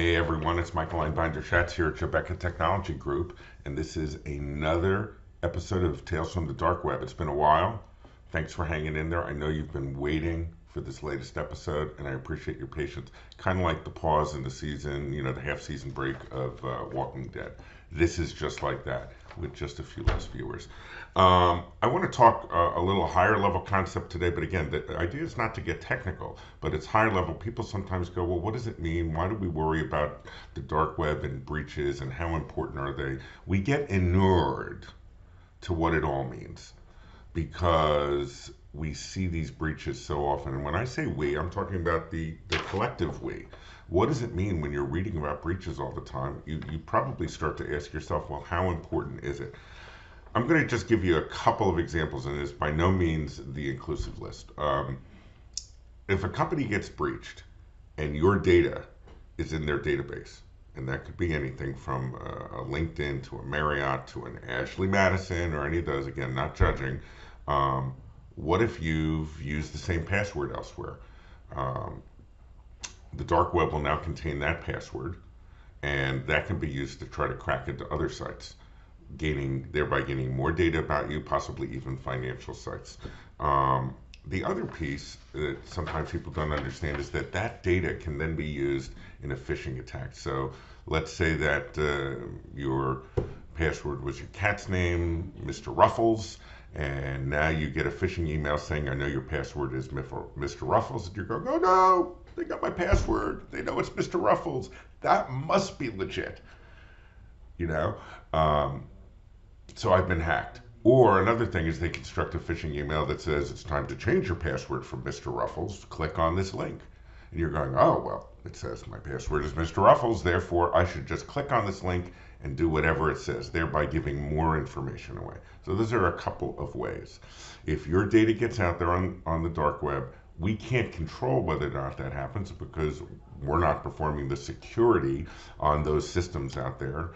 Hey everyone, it's Michael Einbinder-Schatz here at Jobecca Technology Group, and this is another episode of Tales from the Dark Web. It's been a while. Thanks for hanging in there. I know you've been waiting for this latest episode, and I appreciate your patience. Kind of like the pause in the season, the half-season break of Walking Dead. This is just like that, with just a few less viewers. I want to talk a little higher level concept today, but again, the idea is not to get technical, but it's higher level. People sometimes go, well, what does it mean? Why do we worry about the dark web and breaches and how important are they? We get inured to what it all means because we see these breaches so often. And when I say we, I'm talking about the collective we. What does it mean when you're reading about breaches all the time? You probably start to ask yourself, well, how important is it? I'm going to just give you a couple of examples, and it's by no means the inclusive list. If a company gets breached and your data is in their database, and that could be anything from a LinkedIn to a Marriott to an Ashley Madison or any of those, again, not judging, what if you've used the same password elsewhere? The dark web will now contain that password, and that can be used to try to crack into other sites, thereby gaining more data about you, possibly even financial sites. The other piece that sometimes people don't understand is that that data can then be used in a phishing attack. So let's say that your password was your cat's name, Mr. Ruffles, and now you get a phishing email saying, I know your password is Mr. Ruffles, and you're going, oh no, they got my password. They know it's Mr. Ruffles. That must be legit, you know? So I've been hacked. Or another thing is they construct a phishing email that says it's time to change your password from Mr. Ruffles. Click on this link. And you're going, oh, well, it says my password is Mr. Ruffles, therefore I should just click on this link and do whatever it says, thereby giving more information away. So those are a couple of ways. If your data gets out there on the dark web, we can't control whether or not that happens because we're not performing the security on those systems out there.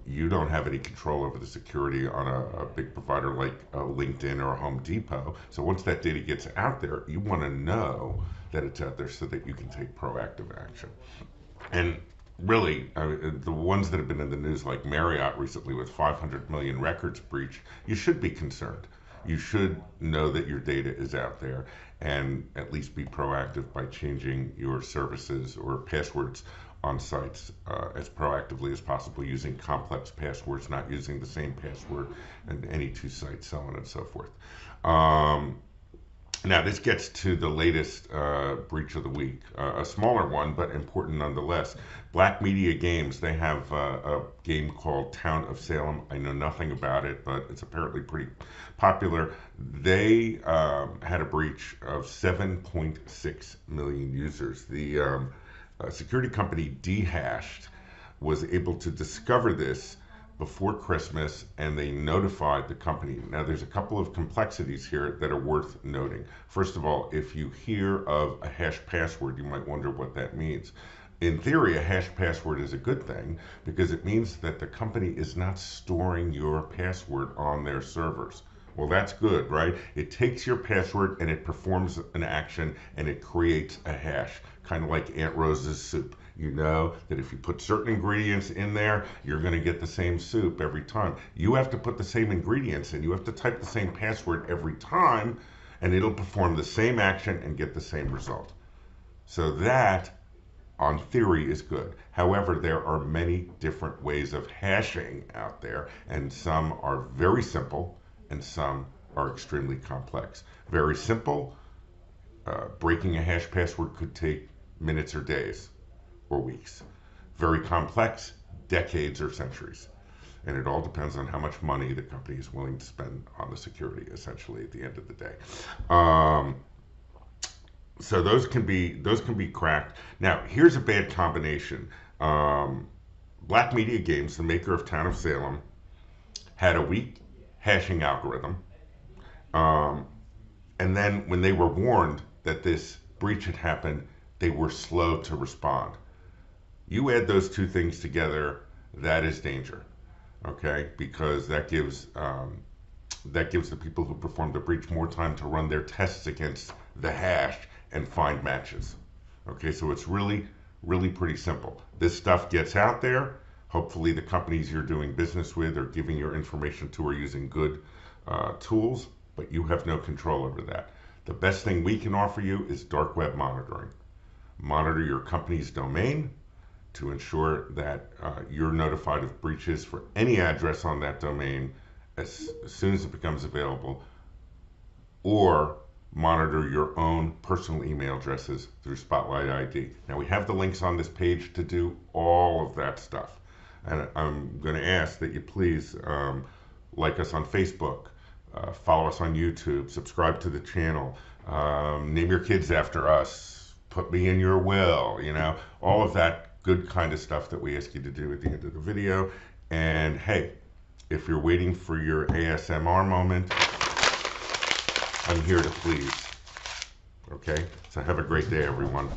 You don't have any control over the security on a big provider like a LinkedIn or a Home Depot. So once that data gets out there, you want to know that it's out there so that you can take proactive action. And really, the ones that have been in the news, like Marriott recently with 500 million records breached, you should be concerned. You should know that your data is out there and at least be proactive by changing your services or passwords on sites as proactively as possible, using complex passwords, not using the same password in any two sites, so on and so forth. Now, this gets to the latest breach of the week, a smaller one, but important nonetheless. Black Media Games, they have a game called Town of Salem. I know nothing about it, but it's apparently pretty popular. They had a breach of 7.6 million users. The security company Dehashed was able to discover this before Christmas, and they notified the company. Now, there's a couple of complexities here that are worth noting. First of all, if you hear of a hash password, you might wonder what that means. In theory, a hash password is a good thing because it means that the company is not storing your password on their servers. Well, that's good, right? It takes your password and it performs an action and it creates a hash, kind of like Aunt Rose's soup. You know that if you put certain ingredients in there, you're going to get the same soup every time. You have to put the same ingredients in. You have to type the same password every time, and it'll perform the same action and get the same result. So that, on theory, is good. However, there are many different ways of hashing out there, and some are very simple, and some are extremely complex. Very simple, breaking a hash password could take minutes or days or weeks. Very complex, decades or centuries. And it all depends on how much money the company is willing to spend on the security, essentially, at the end of the day. So those can be cracked. Now, here's a bad combination. Black Media Games, the maker of Town of Salem, had a weak hashing algorithm. And then when they were warned that this breach had happened, they were slow to respond. You add those two things together, that is danger, okay? Because that gives the people who performed the breach more time to run their tests against the hash and find matches. Okay, so it's really Really pretty simple. This stuff gets out there. Hopefully the companies you're doing business with are giving your information to or using good tools, but you have no control over that. The best thing we can offer you is dark web monitoring. Monitor your company's domain to ensure that you're notified of breaches for any address on that domain as soon as it becomes available, or monitor your own personal email addresses through Spotlight ID. Now we have the links on this page to do all of that stuff. And I'm going to ask that you please like us on Facebook, follow us on YouTube, subscribe to the channel, name your kids after us, put me in your will, all of that good kind of stuff that we ask you to do at the end of the video. And hey, if you're waiting for your ASMR moment, I'm here to please. Okay? So have a great day, everyone.